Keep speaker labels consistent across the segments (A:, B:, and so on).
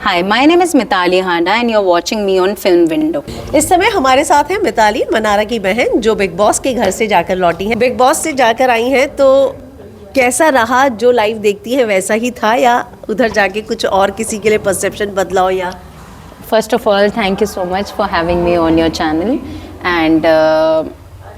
A: Hi, my name is Mitali Handa and you're watching me on Film Window.
B: इस समय हमारे साथ है मिताली, मनारा की बहन, जो बिग बॉस के घर से जाकर लौटी हैं। बिग बॉस से जाकर आई हैं तो कैसा रहा? जो लाइव देखती है वैसा ही था या उधर जाके कुछ और किसी के लिए परसेप्शन बदला हो? या
A: First of all, thank you so much for having me on your channel. And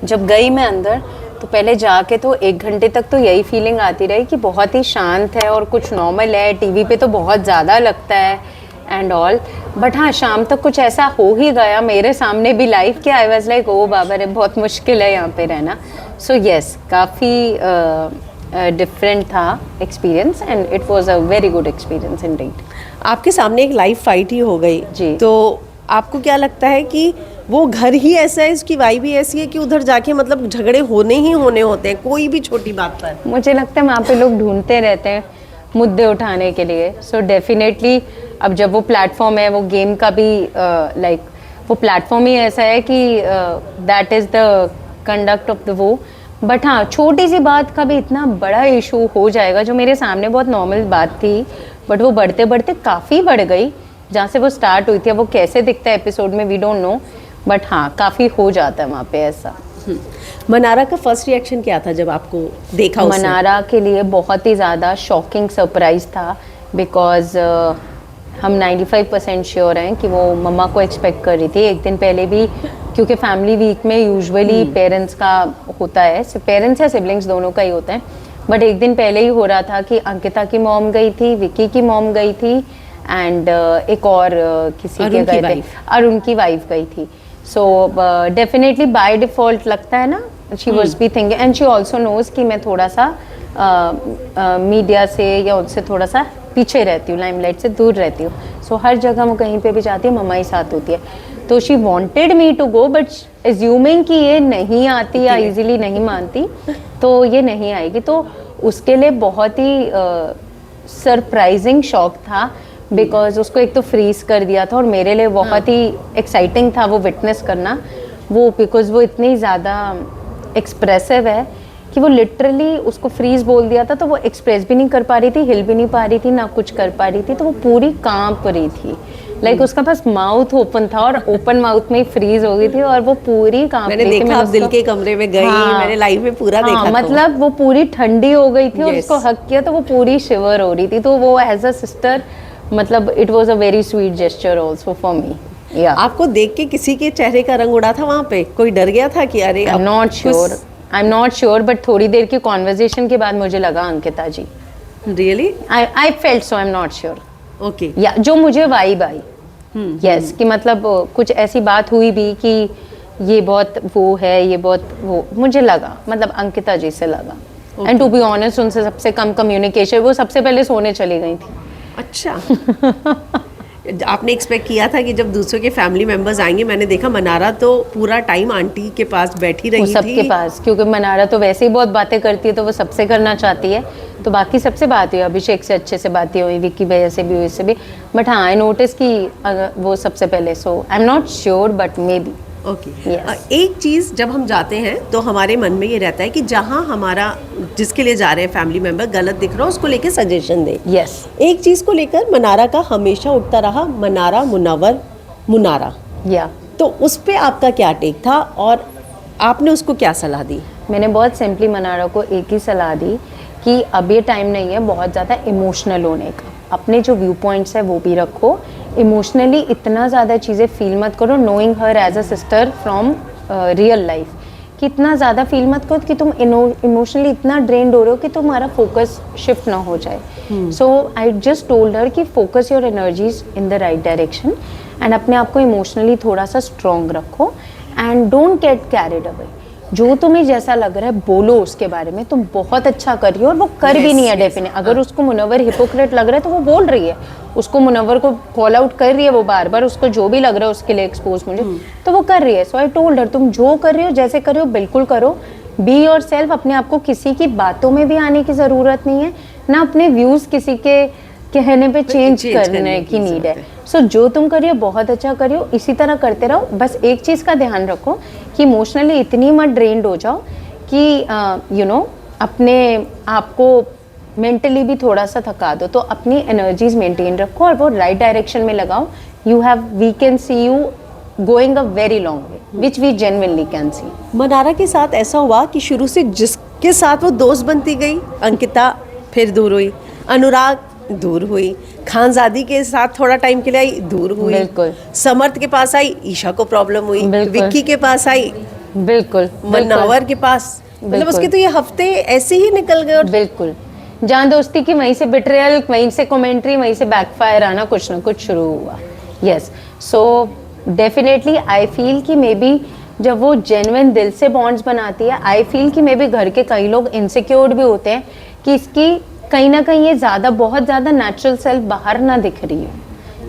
A: जब गई मैं अंदर तो पहले जाके तो 1 घंटे तक तो यही फीलिंग आती रही कि बहुत ही शांत है और कुछ नॉर्मल है। टीवी पे तो बहुत ज़्यादा लगता है एंड ऑल, बट हाँ शाम तक कुछ ऐसा हो ही गया मेरे सामने भी लाइव कि आई वाज लाइक ओ बाबा रे, बहुत मुश्किल है यहाँ पे रहना। सो येस, काफ़ी डिफरेंट था experience and it was a very good experience Indeed.
B: आपके सामने एक लाइव फाइट ही हो गई
A: जी।
B: तो आपको क्या लगता है कि वो घर ही ऐसा है, उसकी वाइब ही ऐसी है कि उधर जाके मतलब झगड़े होने ही होने होते हैं कोई भी छोटी बात पर?
A: मुझे लगता है वहाँ पे लोग ढूंढते रहते हैं मुद्दे उठाने के लिए। सो डेफिनेटली अब जब वो प्लेटफॉर्म है, वो गेम का भी लाइक वो प्लेटफॉर्म ही ऐसा है कि that is the conduct of the वो। बट हाँ, छोटी सी बात का भी इतना बड़ा इशू हो जाएगा जो मेरे सामने बहुत नॉर्मल बात थी, बट वो बढ़ते बढ़ते काफ़ी बढ़ गई। जहाँ से वो स्टार्ट हुई थी, अब वो कैसे दिखता है एपिसोड में वी डोंट नो, बट हाँ काफ़ी हो जाता है वहाँ पे ऐसा।
B: मनारा का फर्स्ट रिएक्शन क्या था जब आपको देखा?
A: मनारा के लिए बहुत ही ज़्यादा शॉकिंग सरप्राइज था बिकॉज हम 95% श्योर हैं कि वो मम्मा को एक्सपेक्ट कर रही थी एक दिन पहले भी, क्योंकि फैमिली वीक में यूजुअली पेरेंट्स का होता है, पेरेंट्स या सिबलिंग्स दोनों का ही होता है, बट एक दिन पहले ही हो रहा था कि अंकिता की मॉम गई थी, विक्की की मॉम गई थी एंड एक और किसी के गए थे, अरुण की वाइफ गई थी। सो डेफिनेटली बाय डिफॉल्ट लगता है ना, she was be thinking and she also knows कि मैं थोड़ा सा मीडिया से या उनसे थोड़ा सा पीछे रहती हूँ, लाइमलाइट से दूर रहती हूँ। सो हर जगह वो कहीं पे भी जाती है मम्मा ही साथ होती है, तो she wanted me to go but assuming कि ये नहीं आती या इजीली नहीं मानती तो ये नहीं आएगी, तो उसके लिए बहुत ही सरप्राइजिंग शॉक था बिकॉज उसको एक तो फ्रीज कर दिया था और मेरे लिए बहुत ही एक्साइटिंग था वो विटनेस करना वो, बिकॉज वो इतनी ज़्यादा एक्सप्रेसिव है कि वो लिटरली उसको फ्रीज बोल दिया था तो वो एक्सप्रेस भी नहीं कर पा रही थी, हिल भी नहीं पा रही थी, ना कुछ कर पा रही थी, तो वो पूरी कांप रही थी। लाइक उसका बस माउथ ओपन था और ओपन माउथ में ही फ्रीज हो गई थी और वो पूरी कांप
B: मैंने
A: रही थी।
B: देखा आप दिल के कमरे में गई।
A: हाँ,
B: मैंने लाइव में पूरा देखा था।
A: मतलब वो पूरी ठंडी हो गई थी और उसको हक किया तो वो पूरी शिवर हो रही थी, तो वो एज अ सिस्टर मतलब it was a very sweet gesture also for me. या
B: आपको देख के किसी के चेहरे का रंग उड़ा था वहाँ पे? कोई डर गया था कि अरे?
A: I am not sure but थोड़ी देर की कॉन्वर्जेशन के बाद मुझे लगा Ankita ji.
B: Really?
A: I felt so, I am not sure.
B: Okay.
A: या जो मुझे वाइब आई यस कि मतलब कुछ ऐसी बात हुई भी कि ये बहुत वो है, ये बहुत वो, मुझे लगा मतलब अंकिता जी से लगा। एंड टू बी ऑनेस्ट उनसे सबसे कम कम्युनिकेशन, वो सबसे पहले सोने चली गई थी।
B: अच्छा। आपने एक्सपेक्ट किया था कि जब दूसरों के फैमिली मेंबर्स आएंगे? मैंने देखा मनारा तो पूरा टाइम आंटी के पास बैठी रही थी।
A: सबके पास, क्योंकि मनारा तो वैसे ही बहुत बातें करती है तो वो सबसे करना चाहती है, तो बाकी सबसे बात हुई, अभिषेक से अच्छे से बातें हुई, विक्की भैया से भी हुई, इससे भी, बट हाँ आई नोटिस कि वो सबसे पहले। So I am not sure but maybe.
B: Okay. एक चीज़ जब हम जाते हैं तो हमारे मन में ये रहता है कि जहाँ हमारा जिसके लिए जा रहे हैं फैमिली मेंबर गलत दिख रहा हो उसको लेके सजेशन दे।
A: यस।
B: एक चीज़ को लेकर मनारा का हमेशा उठता रहा, मनारा मुनव्वर मुनारा।
A: या
B: तो उस पर आपका क्या टेक था और आपने उसको क्या सलाह दी?
A: मैंने बहुत सिंपली मनारा को एक ही सलाह दी कि अब ये टाइम नहीं है बहुत ज़्यादा इमोशनल होने का, अपने जो व्यू पॉइंट्स है वो भी रखो, इमोशनली इतना ज़्यादा चीज़ें फील मत करो, knowing her as a sister from real life, कि इतना ज़्यादा फील मत करो कि तुम इमोशनली इतना ड्रेन्ड हो रहे हो कि तुम्हारा फोकस शिफ्ट ना हो जाए। सो आई जस्ट टोल्ड हर कि focus your energies in the right direction and अपने आप को इमोशनली थोड़ा सा स्ट्रॉन्ग रखो and don't get carried away. जो तुम्हें जैसा लग रहा है बोलो उसके बारे में, तुम बहुत अच्छा कर रही हो और वो कर भी नहीं है डेफिनेट। अगर उसको मुनव्वर हिपोक्रेट लग रहा है तो वो बोल रही है, उसको मुनव्वर को कॉल आउट कर रही है वो बार बार, उसको जो भी लग रहा है उसके लिए एक्सपोज मुझे, तो वो कर रही है। सो आई टोल्ड हर तुम जो कर रही हो जैसे कर रही हो बिल्कुल करो, बी योर सेल्फ, अपने आप को किसी की बातों में भी आने की ज़रूरत नहीं है, ना अपने व्यूज़ किसी के कहने पे चेंज करने की नीड है। सो जो तुम करियो बहुत अच्छा करियो, इसी तरह करते रहो। बस एक चीज़ का ध्यान रखो कि इमोशनली इतनी मत ड्रेन्ड हो जाओ कि यू नो अपने आप को मेंटली भी थोड़ा सा थका दो, तो अपनी एनर्जीज मेंटेन रखो और वो राइट डायरेक्शन में लगाओ. You have, we can see you going a very long way, which we genuinely can see.
B: Mannara के साथ ऐसा हुआ कि शुरू से जिसके साथ वो दोस्त बनती गई, अंकिता फिर दूर हुई, अनुराग दूर हुई, खानजादी के साथ थोड़ा टाइम के लिए आई, दूर हुई,
A: बिल्कुल.
B: समर्थ के पास आई, ईशा को प्रॉब्लम हुई,
A: बिल्कुल.
B: विक्की के पास आई,
A: बिल्कुल.
B: मन्नावर के पास, मतलब
A: बिल्कुल.
B: उसके तो ये हफ्ते ऐसे ही निकल गए. और
A: बिल्कुल. जहाँ दोस्ती की वहीं से बिट्रेयल, वहीं से कमेंट्री, वहीं से बैकफायर आना कुछ ना कुछ शुरू हुआ. Yes, so definitely I feel कि मे बी जब वो जेन्युइन दिल से बॉन्ड्स बनाती है, आई फील कि मे बी घर के कई लोग इनसिक्योर्ड भी होते हैं कि इसकी कहीं ना कहीं ये ज़्यादा, बहुत ज़्यादा नेचुरल सेल्फ बाहर ना दिख रही है,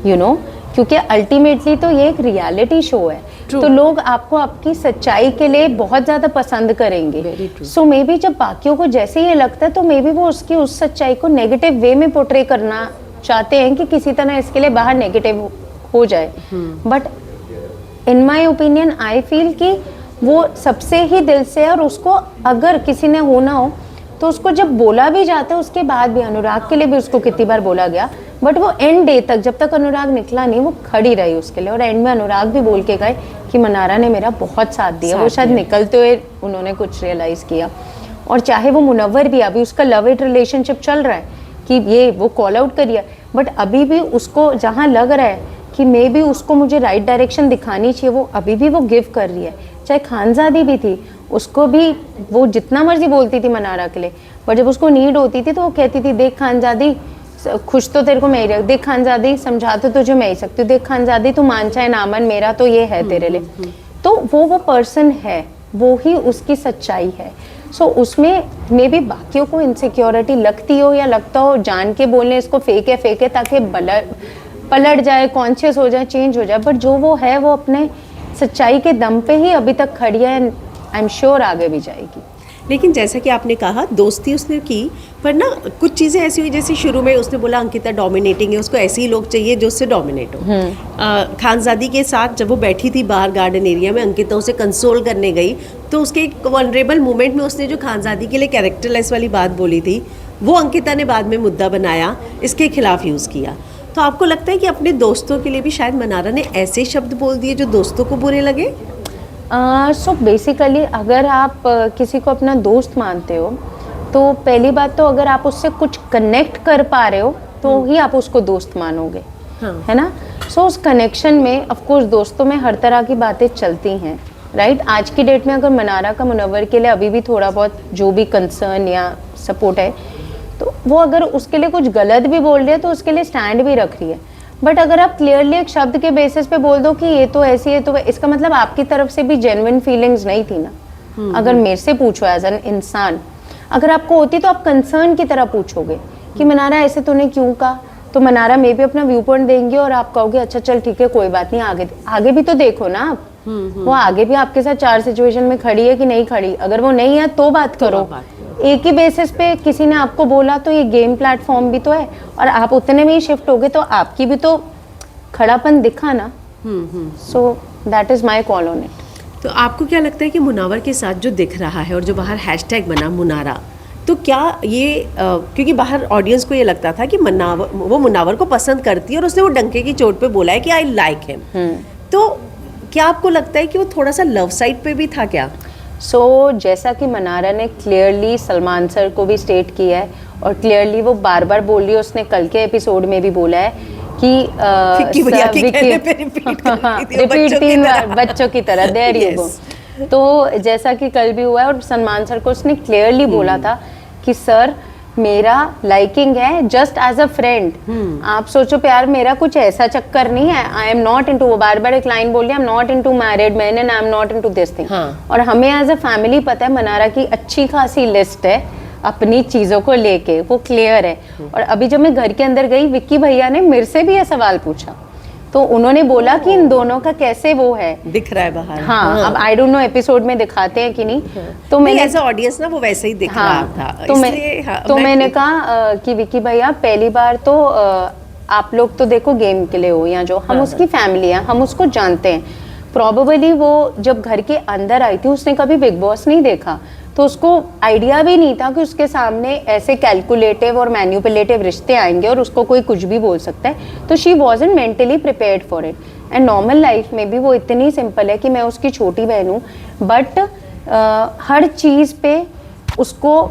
A: यू नो, क्योंकि अल्टीमेटली तो ये एक रियलिटी शो है.
B: True.
A: तो लोग आपको आपकी सच्चाई के लिए बहुत ज़्यादा पसंद करेंगे.
B: Very true.
A: So may be जब बाकियों को जैसे ये लगता है तो मे बी वो उसकी उस सच्चाई को नेगेटिव वे में पोर्ट्रे करना चाहते हैं कि किसी तरह इसके लिए बाहर नेगेटिव हो जाए. But in my opinion I feel कि वो सबसे ही दिल से है, और उसको अगर किसी ने होना हो तो उसको जब बोला भी जाता है उसके बाद भी, अनुराग के लिए भी उसको कितनी बार बोला गया, बट वो एंड डे तक, जब तक अनुराग निकला नहीं, वो खड़ी रही उसके लिए. और एंड में अनुराग भी बोल के गए कि मनारा ने मेरा बहुत साथ दिया. वो शायद निकलते हुए उन्होंने कुछ रियलाइज़ किया. और चाहे वो मुनव्वर भी, अभी उसका लव इट रिलेशनशिप चल रहा है कि ये वो कॉल आउट करिए, बट अभी भी उसको जहाँ लग रहा है कि मे बी उसको मुझे राइट डायरेक्शन दिखानी चाहिए, वो अभी भी वो गिव कर रही है. चाहे खानजादी भी थी, उसको भी वो जितना मर्जी बोलती थी मनारा के लिए, पर जब उसको नीड होती थी तो वो कहती थी, देख खानजादी, खुश तो तेरे को मैं ही रख, देख खानजादी समझा तो तुझे मैं ही सकती हूँ, देख खानजादी तू मान चाहे ना मान, मेरा तो ये है तेरे लिए. तो वो पर्सन है, वो ही उसकी सच्चाई है. सो उसमें मे बी बाकियों को इनसिक्योरिटी लगती हो या लगता हो जान के बोलने इसको फेक है ताकि पलट जाए, कॉन्शियस हो जाए, चेंज हो जाए, बट जो वो है वो अपने सच्चाई के दम पे ही अभी तक खड़ी है. आई एम श्योर आगे भी जाएगी.
B: लेकिन जैसा कि आपने कहा दोस्ती उसने की, पर ना कुछ चीज़ें ऐसी हुई, जैसे शुरू में उसने बोला अंकिता डोमिनेटिंग है, उसको ऐसे ही लोग चाहिए जो उससे डोमिनेट हो. खानजादी के साथ जब वो बैठी थी बाहर गार्डन एरिया में, अंकिता उसे कंसोल करने गई, तो उसके एक वनरेबल मोमेंट में उसने जो खानजादी के लिए कैरेक्टरलेस वाली बात बोली थी, वो अंकिता ने बाद में मुद्दा बनाया, इसके खिलाफ यूज़ किया. तो आपको लगता है कि अपने दोस्तों के लिए भी शायद मनारा ने ऐसे शब्द बोल दिए जो दोस्तों को बुरे लगे?
A: सो बेसिकली अगर आप किसी को अपना दोस्त मानते हो तो पहली बात तो अगर आप उससे कुछ कनेक्ट कर पा रहे हो तो ही आप उसको दोस्त मानोगे.
B: हाँ.
A: है ना. सो उस कनेक्शन में ऑफ कोर्स दोस्तों में हर तरह की बातें चलती हैं, राइट. आज की डेट में अगर मनारा का मुनव्वर के लिए अभी भी थोड़ा बहुत जो भी कंसर्न या सपोर्ट है, तो वो अगर उसके लिए कुछ गलत भी बोल रही है तो उसके लिए स्टैंड भी रख रही है. बट अगर आप क्लियरली एक शब्द के बेसिस पे बोल दो कि ये तो ऐसी है, तो इसका मतलब आपकी तरफ से भी जेन्युइन फीलिंग्स नहीं थी ना. अगर मेरे से पूछो एज एन इंसान, अगर आपको होती तो आप कंसर्न की तरह पूछोगे कि मनारा ऐसे तूने क्यों कहा, तो मनारा मे भी अपना व्यू पॉइंट देंगे और आप कहोगे अच्छा चल ठीक है कोई बात नहीं, आगे भी तो देखो ना आप. वो आगे भी आपके साथ 4 सिचुएशन में खड़ी है कि नहीं खड़ी. अगर वो नहीं है तो बात करो. एक ही बेसिस पे किसी ने आपको बोला तो ये गेम प्लेटफॉर्म भी तो है, और आप उतने में ही शिफ्ट हो गए तो आपकी भी तो खड़ापन दिखा ना. So that is my call on it.
B: तो आपको क्या लगता है कि मुनावर के साथ जो दिख रहा है और जो बाहर हैशटैग बना मुनारा, तो क्या ये क्योंकि बाहर ऑडियंस को ये लगता था कि वो मुनावर को पसंद करती है और उसने वो डंके की चोट पे बोला है कि आई लाइक हिम, तो क्या आपको लगता है कि वो थोड़ा सा लव साइड पे भी था क्या?
A: जैसा कि मनारा ने क्लियरली सलमान सर को भी स्टेट किया है और क्लियरली वो बार बार बोल रही है, उसने कल के एपिसोड में भी बोला है कि रिपीट 3 बार बच्चों की तरह, देयर यू गो. तो जैसा कि कल भी हुआ है और सलमान सर को उसने क्लियरली बोला था कि सर मेरा लाइकिंग है जस्ट एज अ फ्रेंड. आप सोचो प्यार मेरा कुछ ऐसा चक्कर नहीं है. आई एम नॉट इनटू, वो बार बार एक लाइन बोली, आई am not into married man and I am not into this thing. और हमें एज अ फैमिली पता है मनारा की अच्छी खासी लिस्ट है अपनी चीजों को लेके, वो क्लियर है. और अभी जब मैं घर के अंदर गई, विक्की भैया ने मेरे से भी ये सवाल पूछा, तो उन्होंने बोला कि इन दोनों का कैसे वो है
B: दिख रहा है बाहर.
A: हाँ. अब आई डोंट नो एपिसोड में दिखाते हैं कि नहीं. तो मैंने
B: एज अ ऑडियंस ना वो वैसे ही दिख रहा था.
A: तो मैंने कहा कि विक्की भैया पहली बार तो आप लोग तो देखो गेम के लिए हो, या जो हम उसकी फैमिली है हम उसको जानते हैं. प्रॉबेबली वो जब घर के अंदर आई थी उसने कभी बिग बॉस नहीं देखा, तो उसको आइडिया भी नहीं था कि उसके सामने ऐसे कैलकुलेटिव और मैन्युपुलेटिव रिश्ते आएंगे और उसको कोई कुछ भी बोल सकता है। तो she wasn't mentally prepared for it. And normal life में भी वो इतनी सिंपल है कि मैं उसकी छोटी बहन हूँ, बट हर चीज़ पे उसको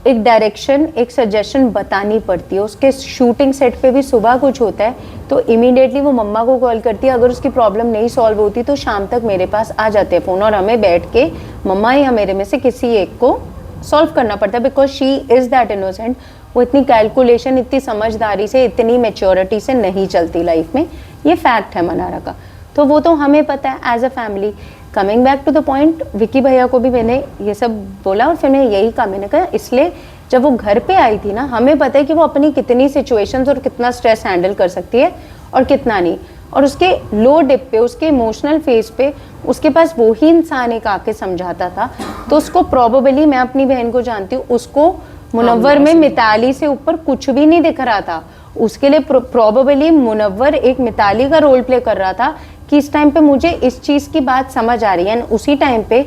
A: एक डायरेक्शन, एक सजेशन बतानी पड़ती है। उसके शूटिंग सेट पे भी सुबह कुछ होता है तो इमीडिएटली वो मम्मा को कॉल करती है। अगर उसकी प्रॉब्लम नहीं सॉल्व होती तो शाम तक मेरे पास आ जाते हैं फ़ोन, और हमें बैठ के मम्मा या मेरे में से किसी एक को सॉल्व करना पड़ता है, because she is that innocent. वो इतनी कैलकुलेशन, इतनी समझदारी से, इतनी मेच्योरिटी से नहीं चलती लाइफ में। ये फैक्ट है मनारा का, तो वो तो हमें पता है as a family. Coming back to the point, Vicky भैया को भी मैंने ये सब बोला और फिर मैं यही कहा, मैंने कहा इसलिए जब वो घर पे आई थी ना, हमें पता है कि वो अपनी कितनी सिचुएशंस और कितना स्ट्रेस हैंडल कर सकती है और कितना नहीं। और उसके लो डिप पे, उसके इमोशनल फेज पे उसके पास वो ही इंसान एक आके समझाता था। तो उसको प्रोबेबली, मैं अपनी बहन को जानती हूँ, उसको मुनव्वर में मिताली से ऊपर कुछ भी नहीं दिख रहा था। उसके लिए प्रोबेबली मुनव्वर एक मिताली का रोल प्ले कर रहा था कि इस टाइम पे मुझे इस चीज़ की बात समझ आ रही है। उसी टाइम पे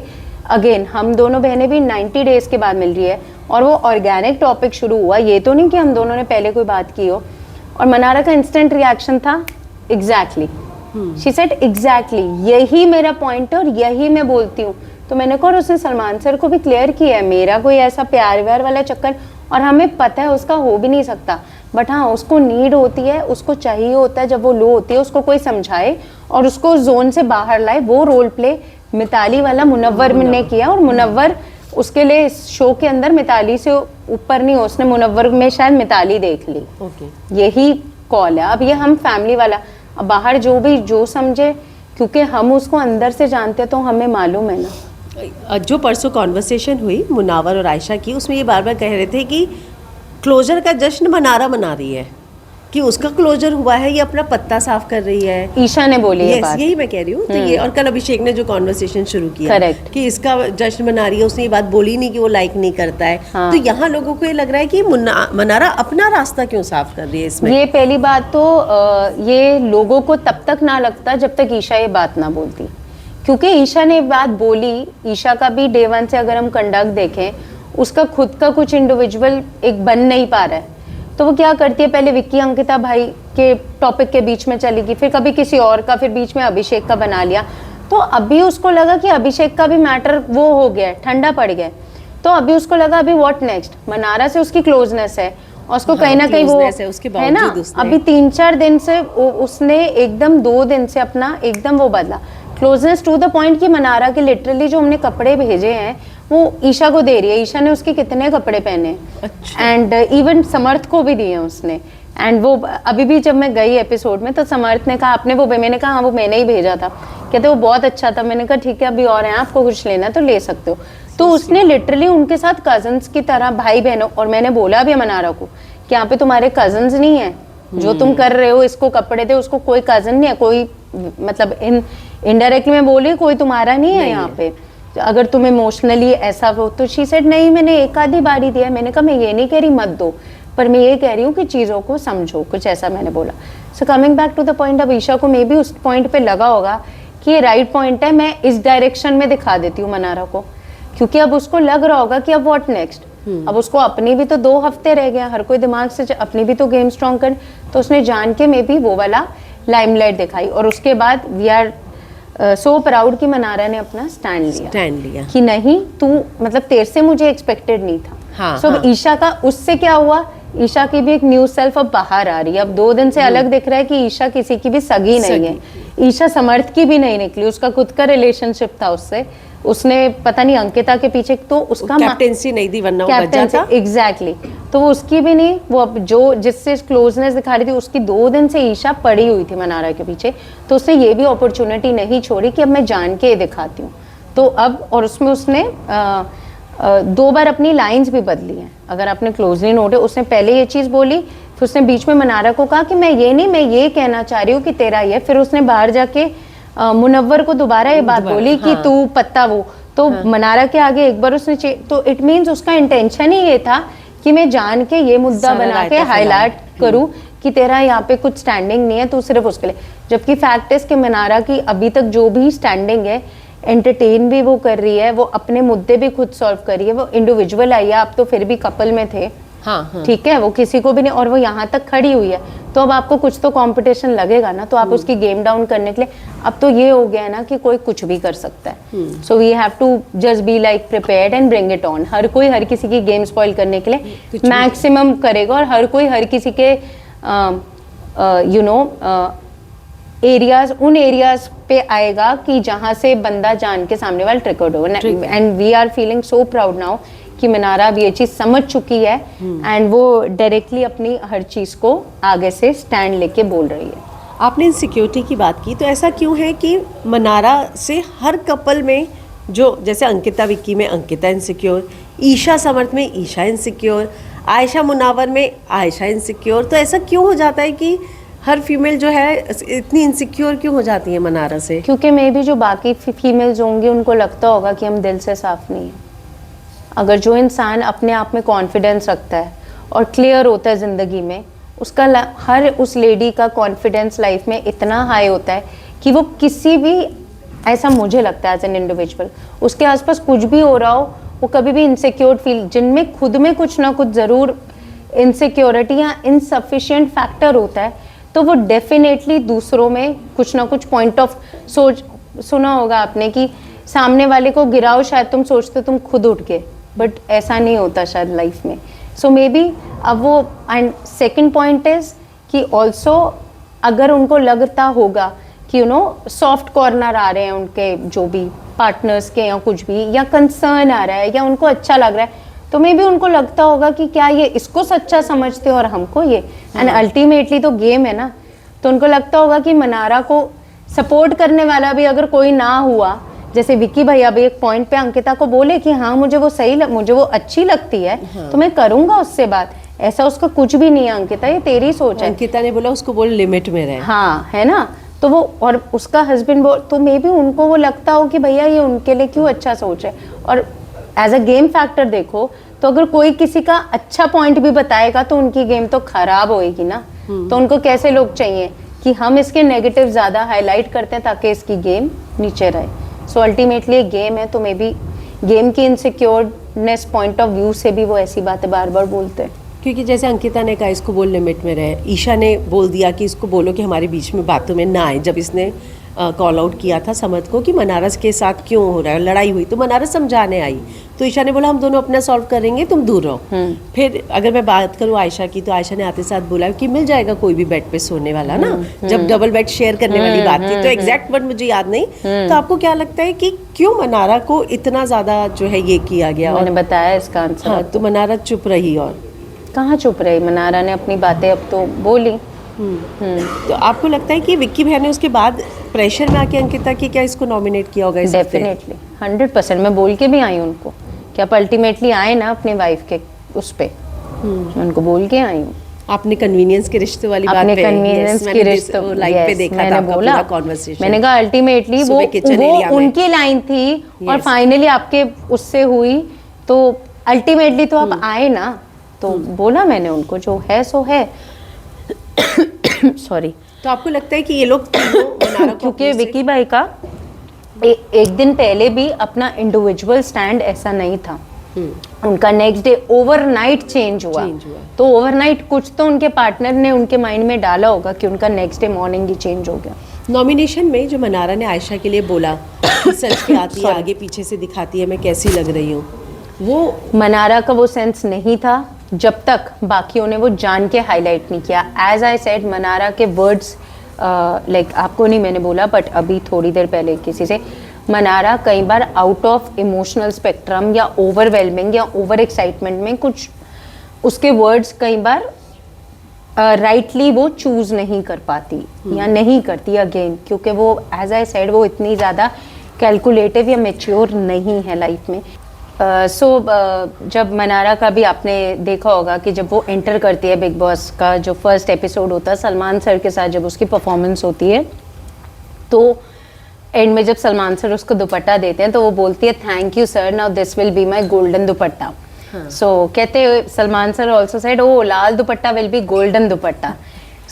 A: अगेन हम दोनों बहनें भी 90 डेज के बाद मिल रही है और वो ऑर्गेनिक टॉपिक शुरू हुआ। ये तो नहीं कि हम दोनों ने पहले कोई बात की हो। और मनारा का इंस्टेंट रिएक्शन था एग्जैक्टली, शी सेड एग्जैक्टली, यही मेरा पॉइंट है और यही मैं बोलती हूँ। तो मैंने कहा, और उसने सलमान सर को भी क्लियर किया है, मेरा कोई ऐसा प्यार व्यार वाला चक्कर, और हमें पता है उसका हो भी नहीं सकता, बट हाँ उसको नीड होती है, उसको चाहिए होता है जब वो लो होती है उसको कोई समझाए और उसको जोन से बाहर लाए। वो रोल प्ले मिताली वाला मुनव्वर ने किया, और मुनव्वर उसके लिए इस शो के अंदर मिताली से ऊपर नहीं, उसने मुनव्वर में शायद मिताली देख ली। यही कॉल है। अब ये हम फैमिली वाला, अब बाहर जो भी जो समझे, क्योंकि हम उसको अंदर से जानते तो हमें मालूम है ना।
B: जो परसों कॉन्वर्सेशन हुई मुनावर और आयशा की, उसमें ये बार बार कह रहे थे कि क्लोजर का जश्न मनारा मना रही है, कि उसका क्लोजर हुआ है, ये अपना पत्ता साफ कर रही है।
A: ईशा ने बोली ये बात,
B: यही मैं कह रही हूँ। तो ये, और कल अभिषेक ने जो कॉन्वर्सेशन शुरू किया
A: Correct.
B: कि इसका जश्न मना रही है, उसने ये बात बोली नहीं कि वो लाइक नहीं करता है।
A: हाँ।
B: तो यहाँ लोगों को ये लग रहा है कि मनारा अपना रास्ता क्यों साफ कर रही है इसमें।
A: ये पहली बात तो ये लोगों को तब तक ना लगता जब तक ईशा ये बात ना बोलती, क्योंकि ईशा ने बात बोली। ईशा का भी डे वन से अगर हम कंडक्ट देखें, उसका खुद का कुछ इंडिविजुअल एक बन नहीं पा रहा है, तो वो क्या करती है, पहले विक्की अंकिता भाई के टॉपिक के बीच में चली गई, फिर कभी किसी और का, फिर बीच में अभिषेक का बना लिया। तो अभी उसको लगा कि अभिषेक का भी मैटर वो हो गया, ठंडा पड़ गया। तो अभी उसको लगा अभी व्हाट नेक्स्ट, मनारा से उसकी क्लोजनेस है और उसको कहीं ना कहीं वो है ना, अभी 3-4 दिन से उसने एकदम 2 दिन से अपना एकदम वो बदला क्लोजनेस, टू द पॉइंट कि मनारा के लिटरली जो हमने कपड़े भेजे हैं वो ईशा को दे रही है। ईशा ने उसके कितने कपड़े पहने, एंड इवन समर्थ को भी दिए उसने। एंड वो अभी भी जब मैं गई एपिसोड में तो समर्थ ने कहा आपने वो, मैंने कहा हाँ वो मैंने ही भेजा था, कहते वो बहुत अच्छा था। मैंने कहा ठीक है अभी और है, आपको कुछ लेना तो ले सकते हो। तो उसने लिटरली उनके साथ कजन्स की तरह, भाई बहनों, और मैंने बोला भी मनारा को कि यहाँ पे तुम्हारे कजन्स नहीं है, जो तुम कर रहे हो, इसको कपड़े दे, उसको कोई कजन नहीं है, कोई मतलब इनडायरेक्टली मैं बोली कोई तुम्हारा नहीं है यहाँ पे, अगर तुम इमोशनली ऐसा हो। तो शी सेड नहीं, मैंने एक आधी बारी दिया। मैंने कहा मैं ये नहीं कह रही मत दो, पर मैं ये कह रही हूँ कि चीज़ों को समझो, कुछ ऐसा मैंने बोला। So coming back to the point, अब ईशा को मे बी उस पॉइंट पे लगा होगा कि ये राइट पॉइंट है, मैं इस डायरेक्शन में दिखा देती हूँ मनारा को, क्योंकि अब उसको लग रहा होगा कि अब व्हाट नेक्स्ट। अब उसको अपनी भी तो 2 हफ्ते रह गया, हर कोई दिमाग से अपनी भी तो गेम स्ट्रॉन्ग कर, तो उसने जान के मे बी वो वाला लाइमलाइट दिखाई। और उसके बाद वी आर सो प्राउड कि मनारा ने अपना स्टैंड लिया कि नहीं तू, मतलब तेरे से मुझे एक्सपेक्टेड नहीं था।
B: हाँ,
A: सो ईशा का उससे क्या हुआ, ईशा की भी एक न्यू सेल्फ अब बाहर आ रही है। अब 2 दिन से अलग दिख रहा है कि ईशा किसी की भी सगी नहीं है, ईशा समर्थ की भी नहीं निकली, उसका खुद का रिलेशनशिप था उससे, उसने पता नहीं अंकिता के पीछे, तो उसका
B: कैप्टेंसी नहीं दी वरना वो बच जाता।
A: एग्जैक्टली, तो वो उसकी भी नहीं, वो अब जो जिससे क्लोजनेस दिखा रही थी उसकी 2 दिन से ईशा पड़ी हुई थी मनारा के पीछे, तो उसने ये भी अपॉर्चुनिटी नहीं छोड़ी कि अब मैं जान के दिखाती हूँ। तो अब, और उसमें उसने 2 बार अपनी लाइंस भी बदली हैं, अगर आपने क्लोजली नोट है। उसने पहले ये चीज़ बोली, फिर उसने बीच में मनारा को कहा कि मैं ये नहीं, मैं ये कहना चाह रही हूँ कि तेरा ये, फिर उसने बाहर जाके मुनव्वर को दोबारा ये बात बोली कि तू पत्ता वो, तो मनारा के आगे एक बार उसने तो इट मीन्स उसका इंटेंशन ही ये था कि मैं जान के ये मुद्दा बना के हाईलाइट करूं कि तेरा यहाँ पे कुछ स्टैंडिंग नहीं है, तू सिर्फ उसके लिए। जबकि फैक्ट है कि मनारा की अभी तक जो भी स्टैंडिंग है एंटरटेन भी वो कर रही है, वो अपने मुद्दे भी खुद सॉल्व कर रही है, वो इंडिविजुअल आई है, आप तो फिर भी कपल में थे,
B: हाँ।
A: ठीक है, वो किसी को भी नहीं, और वो यहाँ तक खड़ी हुई है, तो अब आपको कुछ तो कंपटीशन लगेगा ना, तो आप उसकी गेम डाउन करने के लिए, अब तो ये हो गया है ना कि कोई कुछ भी कर सकता है, so we have to just be like prepared and bring it on. हर कोई हर किसी की गेम स्पॉइल करने के लिए मैक्सिमम करेगा, और हर कोई हर किसी के यू नो एरियाज, उन एरियाज पे आएगा कि जहां से बंदा जान के सामने वाला ट्रिगर्ड हो, and we are feeling so proud now कि मनारा अब ये चीज समझ चुकी है, एंड वो डायरेक्टली अपनी हर चीज को आगे से स्टैंड लेके बोल रही है।
B: आपने इनसिक्योरिटी की बात की, तो ऐसा क्यों है कि मनारा से हर कपल में, जो जैसे अंकिता विक्की में अंकिता इनसिक्योर, ईशा समर्थ में ईशा इनसिक्योर, आयशा मुनावर में आयशा इनसिक्योर, तो ऐसा क्यों हो जाता है कि हर फीमेल जो है इतनी इनसिक्योर क्यों हो जाती है मनारा से?
A: क्योंकि मे भी जो बाकी फीमेल्स होंगी उनको लगता होगा कि हम दिल से साफ नहीं है। अगर जो इंसान अपने आप में कॉन्फिडेंस रखता है और क्लियर होता है ज़िंदगी में, उसका हर उस लेडी का कॉन्फिडेंस लाइफ में इतना हाई होता है कि वो किसी भी, ऐसा मुझे लगता है एज एन इंडिविजुअल, उसके आसपास कुछ भी हो रहा हो, वो कभी भी इनसिक्योर फील, जिनमें खुद में कुछ ना कुछ ज़रूर इनसिक्योरिटी या इनसफिशिएंट फैक्टर होता है, तो वो डेफिनेटली दूसरों में कुछ ना कुछ पॉइंट ऑफ सोच, सुना होगा आपने कि सामने वाले को गिराओ, शायद तुम सोचते तुम खुद उठ के, बट ऐसा नहीं होता शायद लाइफ में। सो मे बी अब वो, एंड सेकंड पॉइंट इज कि ऑल्सो अगर उनको लगता होगा कि यू नो सॉफ्ट कॉर्नर आ रहे हैं उनके जो भी पार्टनर्स के या कुछ भी, या कंसर्न आ रहा है या उनको अच्छा लग रहा है, तो मे बी उनको लगता होगा कि क्या ये इसको सच्चा समझते और हमको ये, एंड अल्टीमेटली तो गेम है ना, तो उनको लगता होगा कि मनारा को सपोर्ट करने वाला भी अगर कोई ना हुआ, जैसे विक्की भैया भी एक पॉइंट पे अंकिता को बोले कि हाँ मुझे वो मुझे वो अच्छी लगती है, तो मैं करूंगा उससे बात, ऐसा उसका कुछ भी नहीं है अंकिता, ये तेरी सोच है।
B: अंकिता ने बोला उसको बोल लिमिट में रहे,
A: हाँ है ना, तो वो और उसका हस्बैंड बोल, तो मे बी उनको वो लगता हो कि भैया ये उनके लिए क्यों अच्छा सोच है। और एज अ गेम फैक्टर देखो तो अगर कोई किसी का अच्छा पॉइंट भी बताएगा तो उनकी गेम तो खराब होएगी ना, तो उनको कैसे लोग चाहिए कि हम इसके नेगेटिव ज्यादा हाईलाइट करते हैं ताकि इसकी गेम नीचे रहे। सो अल्टीमेटली गेम है, तो मे बी गेम की इनसिक्योरनेस पॉइंट ऑफ व्यू से भी वो ऐसी बातें बार बार बोलते हैं।
B: क्योंकि जैसे अंकिता ने कहा इसको बोल लिमिट में रहे, ईशा ने बोल दिया कि इसको बोलो कि हमारे बीच में बातों में ना आए, जब इसने कॉल आउट किया था समर्थ को कि मनारस के साथ क्यों हो रहा है, लड़ाई हुई तो मनारस समझाने आई, तो ईशा ने बोला हम दोनों अपना सॉल्व करेंगे, तुम दूर रहो। फिर अगर मैं बात करूँ आयशा की, तो आयशा ने आते साथ बोला कि मिल जाएगा कोई भी बेड पे सोने वाला ना, जब डबल बेड शेयर करने वाली बात थी, तो एग्जैक्ट वर्ड मुझे याद नहीं। तो आपको क्या लगता है कि क्यों मनारा को इतना ज्यादा जो है ये किया गया?
A: मैंने बताया इसका आंसर।
B: हाँ, तो मनारा चुप रही, और
A: कहाँ चुप रही, मनारा ने अपनी बातें अब तो बोली।
B: तो आपको लगता है कि विक्की भैया ने उसके बाद प्रेशर में आके अंकिता की क्या इसको नॉमिनेट किया होगा?
A: डेफिनेटली 100%। मैं बोल के भी आई उनको कि आप अल्टीमेटली आए ना अपनी वाइफ के उस पे, मैं उनको बोल के आई हूँ।
B: आपने कन्वीनियंस के रिश्ते वाली बात
A: पे, कन्वीनियंस के रिश्ते
B: लाइव पे देखा था आपका पूरा कॉन्वर्सेशन।
A: मैंने कहा अल्टीमेटली वो उनकी लाइन थी और फाइनली आपके उससे हुई, तो अल्टीमेटली तो आप आए ना, तो बोला मैंने उनको जो है सो है। सॉरी।
B: तो आपको लगता है कि ये लोग
A: क्योंकि विक्की भाई का एक दिन पहले भी अपना इंडिविजुअल स्टैंड ऐसा नहीं था, उनका नेक्स्ट डे ओवरनाइट चेंज हुआ। तो ओवरनाइट कुछ तो उनके पार्टनर ने उनके माइंड में डाला होगा कि उनका नेक्स्ट डे मॉर्निंग ही चेंज हो गया।
B: नॉमिनेशन में जो मनारा ने आयशा के लिए बोला सच पे आती है, आगे पीछे से दिखाती है मैं कैसी लग रही हूँ, वो
A: मनारा का वो सेंस नहीं था जब तक बाकियों ने वो जान के हाईलाइट नहीं किया। एज आई सेड, मनारा के वर्ड्स लाइक आपको नहीं मैंने बोला, बट अभी थोड़ी देर पहले किसी से, मनारा कई बार आउट ऑफ इमोशनल स्पेक्ट्रम या ओवरवेलमिंग या ओवर एक्साइटमेंट में कुछ उसके वर्ड्स कई बार राइटली वो चूज नहीं कर पाती या नहीं करती अगेन, क्योंकि वो एज आई सेड वो इतनी ज़्यादा कैलकुलेटिव या मेच्योर नहीं है लाइफ में। जब मनारा का भी आपने देखा होगा कि जब वो एंटर करती है बिग बॉस का जो फर्स्ट एपिसोड होता है सलमान सर के साथ, जब उसकी परफॉर्मेंस होती है, तो एंड में जब सलमान सर उसको दुपट्टा देते हैं तो वो बोलती है thank you sir, now this will be my golden dupatta. So कहते Salman sir also said O lal dupatta will be golden dupatta.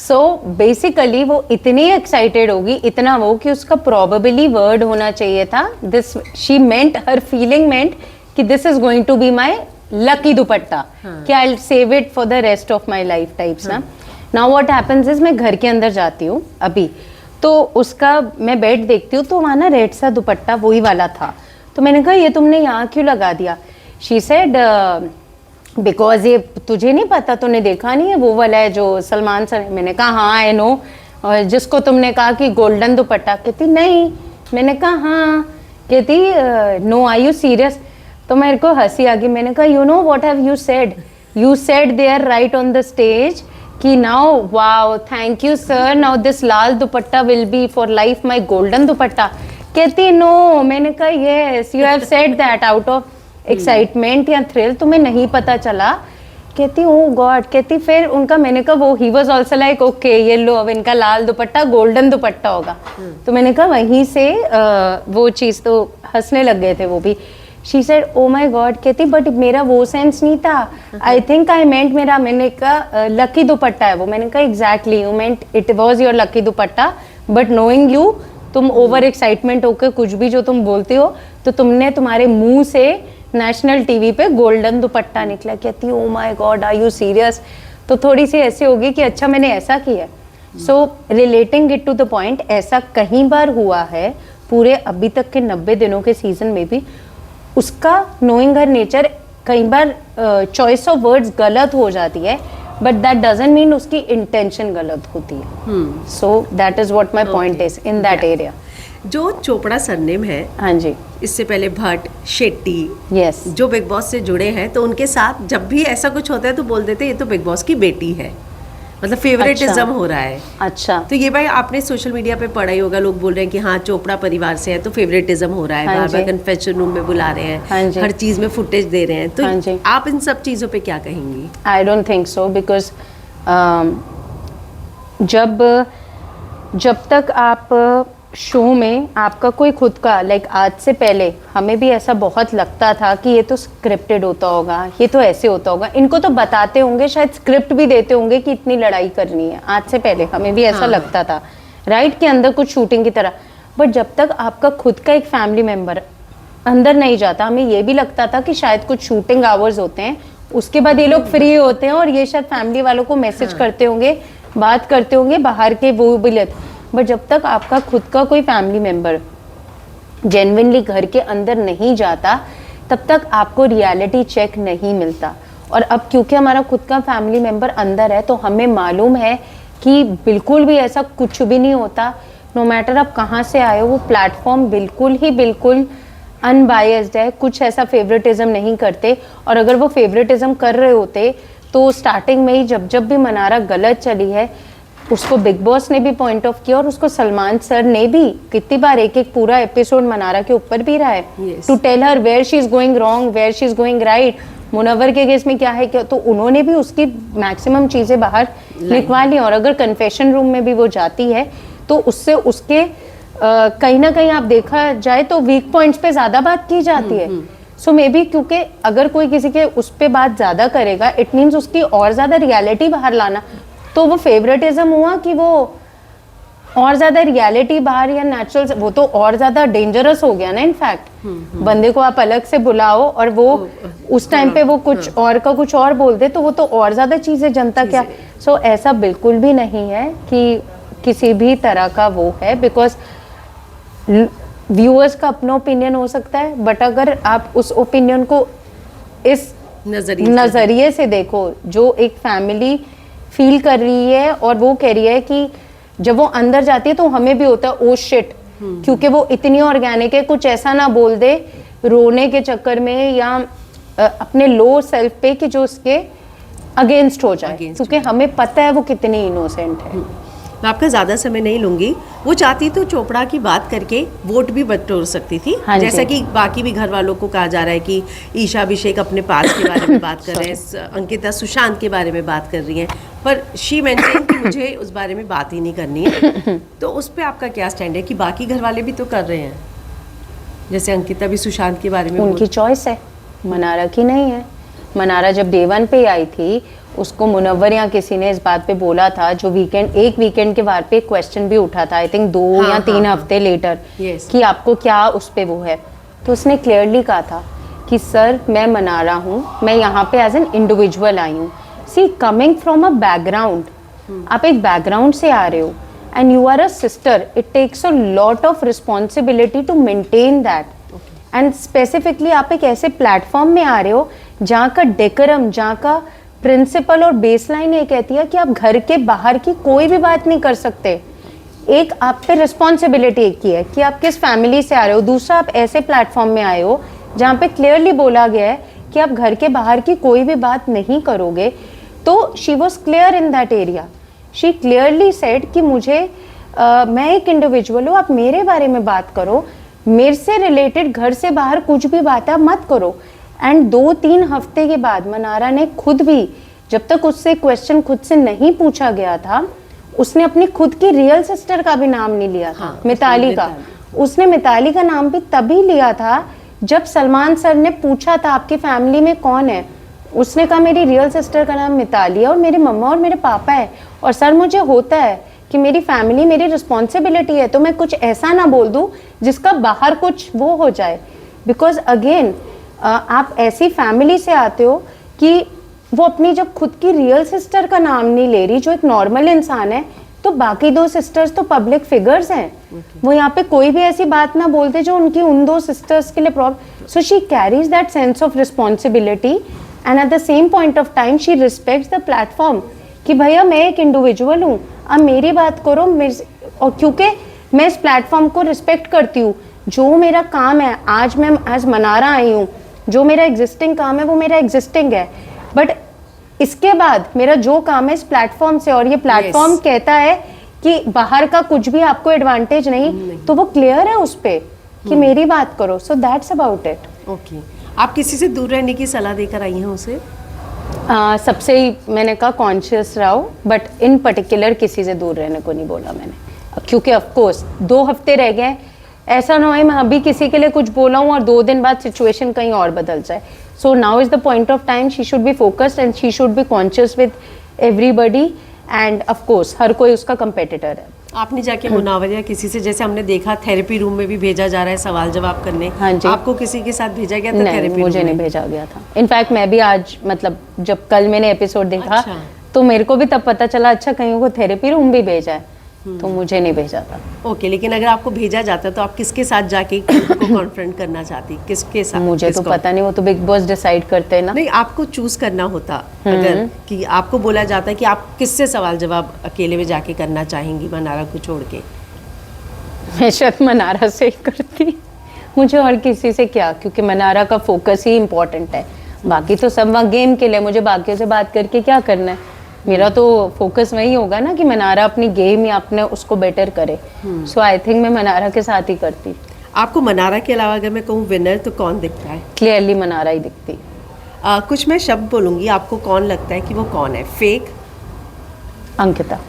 A: So basically वो इतनी एक्साइटेड होगी, इतना वो कि उसका प्रोबेबली वर्ड होना चाहिए था this, she meant, her feeling meant कि this is going to be my lucky dupatta, कि I will save it for the rest of my life types ना। नाउ व्हाट हैपेंस इज, मैं घर के अंदर जाती हूँ अभी, तो उसका मैं बेड देखती हूँ, तो वहाँ ना रेड सा दुपट्टा वही वाला था। तो मैंने कहा ये तुमने यहाँ क्यों लगा दिया? शी सेड बिकॉज ये तुझे नहीं पता, तूने देखा नहीं है वो वाला है जो सलमान सर। मैंने कहा हाँ आई नो, और जिसको तुमने कहा कि गोल्डन दुपट्टा। कहती नहीं। मैंने कहा हाँ। कहती नो, आर यू सीरियस? तो मेरे को हंसी आ गई। मैंने कहा you know what have you said? You said there right on the stage कि now wow thank you sir, now this lal dupatta will be for life my golden dupatta. कहती नो। मैंने कहा yes you have said that out of excitement या thrill, तुम्हें नहीं पता चला? कहती ओ गॉड। कहती फिर उनका, मैंने कहा वो he was also like okay ये लो अब इनका लाल दुपट्टा गोल्डन दुपट्टा होगा। तो मैंने कहा वहीं से वो चीज़, तो हंसने लग गए थे वो भी। She said O my God. कहती बट मेरा वो सेंस नहीं था, आई थिंक आई मेंट मेरा, मैंने कहा लकी दुपट्टा है वो। मैंने कहा exactly you meant it was your lucky dupatta, but knowing you, तुम ओवर एक्साइटमेंट होकर कुछ भी जो तुम बोलते हो, तो तुमने तुम्हारे मुंह से नेशनल टीवी पे गोल्डन दुपट्टा निकला। कहती oh my God are you serious? तो थोड़ी सी ऐसी होगी कि अच्छा मैंने ऐसा किया। So relating it to the point, ऐसा कई बार हुआ है पूरे अभी तक के 90 दिनों के सीजन में भी। उसका नोइंग हर नेचर, कई बार चॉइस ऑफ वर्ड्स गलत हो जाती है, बट दैट डजंट मीन उसकी इंटेंशन गलत होती है। So that is what my point is in that area.
B: जो चोपड़ा सरनेम है,
A: हाँ जी,
B: इससे पहले भट्ट, शेट्टी,
A: यस,
B: जो बिग बॉस से जुड़े हैं, तो उनके साथ जब भी ऐसा कुछ होता है तो बोल देते हैं ये तो बिग बॉस की बेटी है, मतलब फेवरेटिज्म
A: अच्छा।
B: हो रहा है।
A: अच्छा,
B: तो ये भाई आपने सोशल मीडिया पे पढ़ा ही होगा, लोग बोल रहे हैं कि हाँ चोपड़ा परिवार से है तो फेवरेटिज्म हो रहा है,
A: हाँ
B: बार बार
A: जी।
B: कन्फेशन रूम में बुला रहे हैं,
A: हाँ जी।
B: हर चीज में फुटेज दे रहे हैं, तो
A: हाँ जी।
B: आप इन सब चीजों पे क्या कहेंगी?
A: I don't think so, because जब तक आप शो में आपका कोई खुद का लाइक आज से पहले हमें भी ऐसा बहुत लगता था कि ये तो स्क्रिप्टेड होता होगा, ये तो ऐसे होता होगा, इनको तो बताते होंगे, शायद स्क्रिप्ट भी देते होंगे कि इतनी लड़ाई करनी है। आज से पहले हमें भी ऐसा
B: हाँ।
A: लगता था राइट के अंदर कुछ शूटिंग की तरह। बट जब तक आपका खुद का एक फैमिली मेम्बर अंदर नहीं जाता, हमें ये भी लगता था कि शायद कुछ शूटिंग आवर्स होते हैं, उसके बाद ये लोग फ्री होते हैं और ये शायद फैमिली वालों को मैसेज करते होंगे, बात करते होंगे बाहर के वो भी लेते। बट जब तक आपका खुद का कोई फैमिली मेम्बर जेन्युइनली घर के अंदर नहीं जाता, तब तक आपको रियलिटी चेक नहीं मिलता। और अब क्योंकि हमारा खुद का फैमिली मेम्बर अंदर है, तो हमें मालूम है कि बिल्कुल भी ऐसा कुछ भी नहीं होता। नो मैटर आप कहाँ से आए हो, वो प्लेटफॉर्म बिल्कुल अनबायस्ड है, कुछ ऐसा फेवरेटिज्म नहीं करते। और अगर वो फेवरेटिज्म कर रहे होते तो स्टार्टिंग में ही जब भी मनारा गलत चली है, उसको बिग बॉस ने भी पॉइंट ऑफ किया और उसको सलमान सर ने भी कितनी बार एक पूरा एपिसोड मनारा के ऊपर भी रहा है, to tell her where she is going wrong, where she is going right. Munawar के केस में क्या है क्या, तो उन्होंने भी उसकी मैक्सिमम चीजें बाहर लिखवा ली। और अगर कन्फेशन रूम में भी वो जाती है तो उससे उसके कहीं ना कहीं आप देखा जाए तो वीक पॉइंट्स पे ज्यादा बात की जाती है। सो मे बी क्योंकि अगर कोई किसी के उस पे बात ज्यादा करेगा, इट मीन्स उसकी और ज्यादा रियलिटी बाहर लाना, तो वो फेवरेटिज्म हुआ कि वो और ज्यादा रियलिटी बाहर या नेचुरल, वो तो और ज्यादा डेंजरस हो गया ना। इनफैक्ट बंदे को आप अलग से बुलाओ और वो उस टाइम पे वो कुछ और का कुछ और बोल दे, तो वो तो और ज्यादा चीजें जनता क्या। सो ऐसा बिल्कुल भी नहीं है कि किसी भी तरह का वो है, बिकॉज व्यूअर्स का अपना ओपिनियन हो सकता है, बट अगर आप उस ओपिनियन को इस नजरिए से देखो जो एक फैमिली फील कर रही है और वो कह रही है कि जब वो अंदर जाती है तो हमें भी होता है ओ शिट, क्योंकि वो इतनी ऑर्गेनिक है, कुछ ऐसा ना बोल दे रोने के चक्कर में या अपने लो सेल्फ पे कि जो उसके अगेंस्ट हो जाए, क्योंकि हमें पता है वो कितनी इनोसेंट है।
B: मैं आपका ज़्यादा समय नहीं लूंगी। वो चाहती तो चोपड़ा की बात करके वोट भी बटोर सकती थी,
A: हाँ
B: जैसा कि बाकी भी घर वालों को कहा जा रहा है कि ईशा अभिषेक अपने पास के बारे में बात कर रहे हैं, अंकिता सुशांत के बारे में बात कर रही हैं, पर शी मेंटेन कि मुझे उस बारे में बात ही नहीं करनी है। तो उस पर आपका क्या स्टैंड है कि बाकी घर वाले भी तो कर रहे हैं, जैसे अंकिता भी सुशांत के बारे में?
A: उनकी चॉइस है, मनारा की नहीं है। मनारा जब डे 1 पे आई थी, उसको मुनव्वर या किसी ने इस बात पे बोला था, जो एक वीकेंड के बाद पे क्वेश्चन भी उठा था, आई थिंक 2 या 3 हफ्ते लेटर, कि आपको क्या उस पे वो है, तो उसने क्लियरली कहा था कि सर मैं मनारा हूँ, मैं यहाँ पे एज एन इंडिविजुअल आई हूँ। See coming from a background, आप एक बैकग्राउंड से आ रहे हो and you are a sister, it takes a lot of responsibility to maintain that, and specifically आप एक ऐसे प्लेटफॉर्म में आ रहे हो जहाँ का डेकोरम, जहाँ का प्रिंसिपल और बेसलाइन ये कहती है कि आप घर के बाहर की कोई भी बात नहीं कर सकते। एक आप पे रिस्पॉन्सिबिलिटी एक ही है कि आप किस फैमिली से आ रहे हो, दूसरा आप ऐसे प्लेटफॉर्म में आए हो जहाँ पे क्लियरली बोला गया है कि आप घर के बाहर की कोई भी बात नहीं करोगे। तो she was clear in that area, she clearly said कि मुझे मैं एक इंडिविजुअल हूँ, आप मेरे बारे में बात करो, मेरे से रिलेटेड घर से बाहर कुछ भी बात आप मत करो। एंड 2-3 हफ्ते के बाद मनारा ने खुद भी, जब तक उससे क्वेश्चन खुद से नहीं पूछा गया था, उसने अपनी खुद की रियल सिस्टर का भी नाम नहीं लिया था, मिताली का। उसने मिताली का नाम भी तभी लिया था जब सलमान सर ने पूछा था आपकी फैमिली में कौन है, उसने कहा मेरी रियल सिस्टर का नाम मिताली है और मेरे मम्मा और मेरे पापा है, और सर मुझे होता है कि मेरी फैमिली मेरी रिस्पॉन्सिबिलिटी है, तो मैं कुछ ऐसा ना बोल दूं जिसका बाहर कुछ वो हो जाए। बिकॉज अगेन आप ऐसी फैमिली से आते हो कि वो अपनी जब खुद की रियल सिस्टर का नाम नहीं ले रही, जो एक नॉर्मल इंसान है, तो बाकी 2 सिस्टर्स तो पब्लिक फिगर्स हैं। वो यहाँ पे कोई भी ऐसी बात ना बोलते जो उनकी उन 2 सिस्टर्स के लिए problem. So she carries that sense of responsibility and at the same point of time she respects the platform कि भैया मैं एक इंडिविजुअल हूँ, अब मेरी बात करो और क्योंकि मैं इस प्लेटफॉर्म को रिस्पेक्ट करती हूँ, जो मेरा काम है, आज मैं एज मनारा आई हूँ, जो मेरा एग्जिस्टिंग काम है वो मेरा एग्जिस्टिंग है, बट इसके बाद मेरा जो काम है इस प्लेटफॉर्म से, और ये प्लेटफॉर्म कहता है कि बाहर का कुछ भी आपको एडवांटेज नहीं, तो वो क्लियर है उस पे कि मेरी बात करो। So that's about it.
B: Okay, आप किसी से दूर रहने की सलाह देकर आई हैं उसे?
A: सबसे ही मैंने कहा कॉन्शियस रहो, बट इन पर्टिकुलर किसी से दूर रहने को नहीं बोला मैंने, क्योंकि ऑफ कोर्स 2 हफ्ते रह गए, ऐसा ना हो मैं अभी किसी के लिए कुछ बोला हूँ और 2 दिन बाद सिचुएशन कहीं और बदल जाए। So now is the point of time, she should be focused and she should be conscious with everybody, and of course हर कोई उसका कंपेटिटर है।
B: आपने जाके मुनावर या किसी से, जैसे हमने देखा थेरेपी रूम में भी भेजा जा रहा है सवाल जवाब करने,
A: हाँ जी,
B: आपको किसी के साथ भेजा गया था?
A: नहीं, मुझे नहीं भेजा गया था। इनफैक्ट मैं भी आज, मतलब जब कल मैंने एपिसोड देखा,
B: अच्छा।
A: तो मेरे को भी तब पता चला अच्छा कहीं को थेरेपी रूम भी भेजा है, तो मुझे नहीं भेजा था।
B: ओके, लेकिन अगर आपको भेजा जाता तो आप किसके साथ जाके को कॉन्फ्रंट करना चाहती? किसके साथ?
A: मुझे तो पता नहीं, वो तो बिग बॉस डिसाइड करते हैं ना।
B: नहीं, आपको चूज करना होता अगर कि आपको बोला जाता है कि आप किससे सवाल जवाब अकेले में जाके करना चाहेंगी मनारा को छोड़ के?
A: मैं शायद मनारा से ही करती, मुझे और किसी से क्या, क्योंकि मनारा का फोकस ही इम्पोर्टेंट है, बाकी तो सब वहाँ गेम के लिए, मुझे बाकियों से बात करके क्या करना है, मेरा तो फोकस वही होगा ना कि मनारा अपनी गेम या अपने उसको बेटर करे। सो आई थिंक मैं मनारा के साथ ही करती।
B: आपको मनारा के अलावा अगर मैं कहूँ विनर तो कौन दिखता है?
A: क्लियरली मनारा ही दिखती।
B: कुछ मैं शब्द बोलूँगी, आपको कौन लगता है कि वो कौन है? फेक?
A: अंकिता।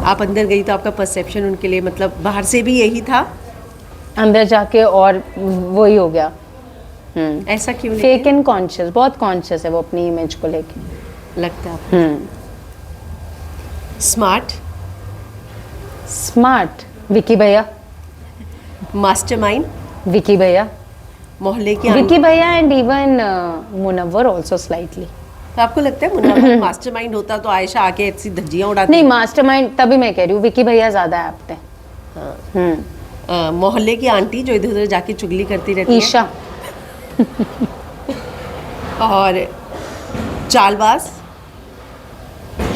B: आप अंदर गई तो आपका परसेप्शन उनके लिए, मतलब बाहर से भी यही था,
A: अंदर जाके और वही हो गया।
B: ऐसा क्यों?
A: फेक एंड कॉन्शियस, बहुत कॉन्शियस है वो अपनी इमेज को लेके,
B: लगता है। स्मार्ट?
A: स्मार्ट विकी भैया।
B: मास्टरमाइंड?
A: विकी भैया।
B: मोहल्ले की
A: विकी भैया and even Munawar also slightly.
B: तो आपको लगता है मुनव्वर मास्टरमाइंड होता तो आयशा आके ऐसी धज्जियां उड़ाती?
A: नहीं, मास्टरमाइंड तभी मैं कह रही हूँ, विकी भैया ज्यादा एप्ट है।
B: मोहल्ले की आंटी जो इधर उधर जाके चुगली करती रहती है?
A: ईशा।
B: और चालबाज?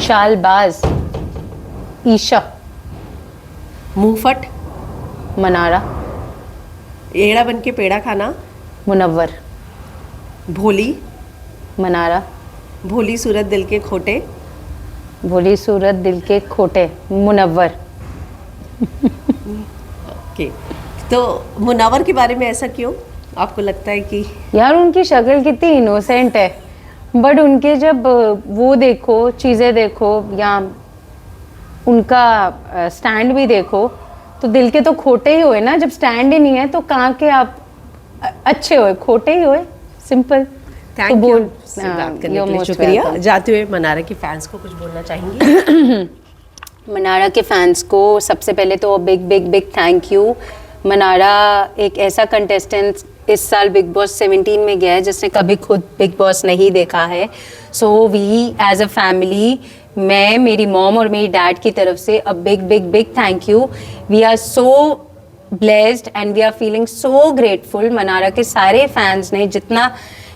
A: चालबाज ईशा।
B: मुंहफट?
A: मनारा।
B: एड़ा बन के पेड़ा खाना?
A: मुनव्वर।
B: भोली?
A: मनारा।
B: भोली सूरत दिल के खोटे?
A: भोली सूरत दिल के खोटे। मुनव्वर।
B: ओके, तो मुनव्वर के बारे में ऐसा क्यों आपको लगता है कि?
A: यार उनकी शक्ल कितनी इनोसेंट है, बट उनके जब वो देखो, चीज़ें देखो, या उनका स्टैंड भी देखो, तो दिल के तो खोटे ही हुए ना। जब स्टैंड ही नहीं है तो कहाँ के आप अच्छे हुए, खोटे ही हुए। सिंपल।
B: थैंक
A: तो
B: यू
A: बोल
B: बात करने
A: you're
B: के लिए,
A: most
B: शुक्रिया।
A: welcome.
B: जाते हुए मनारा की फैंस को कुछ बोलना चाहेंगी?
A: मनारा के फैंस को सबसे पहले तो big big big thank you. Mannara एक ऐसा कंटेस्टेंट इस साल बिग बॉस 17 में गया है जिसने कभी खुद बिग बॉस नहीं देखा है। So we as a family, मैं, मेरी मॉम और मेरी डैड की तरफ से a big big big thank you. We are so blessed and we are feeling so grateful. Mannara के सारे फैंस ने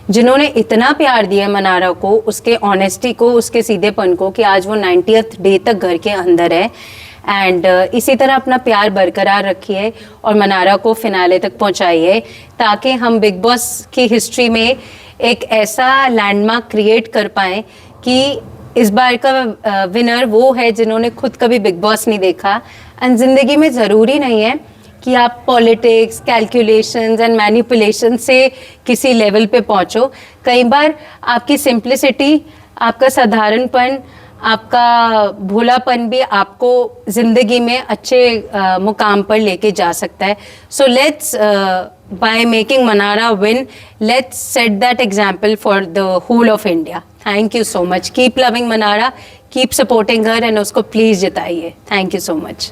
A: जिन्होंने इतना प्यार दिया मनारा को, उसके ऑनेस्टी को, उसके सीधेपन को, कि आज वो 90th डे तक घर के अंदर है। एंड इसी तरह अपना प्यार बरकरार रखिए और मनारा को फिनाले तक पहुंचाइए, ताकि हम बिग बॉस की हिस्ट्री में एक ऐसा लैंडमार्क क्रिएट कर पाएँ कि इस बार का विनर वो है जिन्होंने खुद कभी बिग बॉस नहीं देखा। एंड ज़िंदगी में ज़रूरी नहीं है कि आप पॉलिटिक्स, कैलकुलेशंस एंड मैनिपुलेशन से किसी लेवल पे पहुंचो। कई बार आपकी सिंप्लिसिटी, आपका साधारणपन, आपका भोलापन भी आपको ज़िंदगी में अच्छे मुकाम पर लेके जा सकता है। So let's by making Manara win, let's set that example for the whole of India. Thank you so much. Keep loving Manara, keep supporting her and उसको please जिताइए. Thank you so much.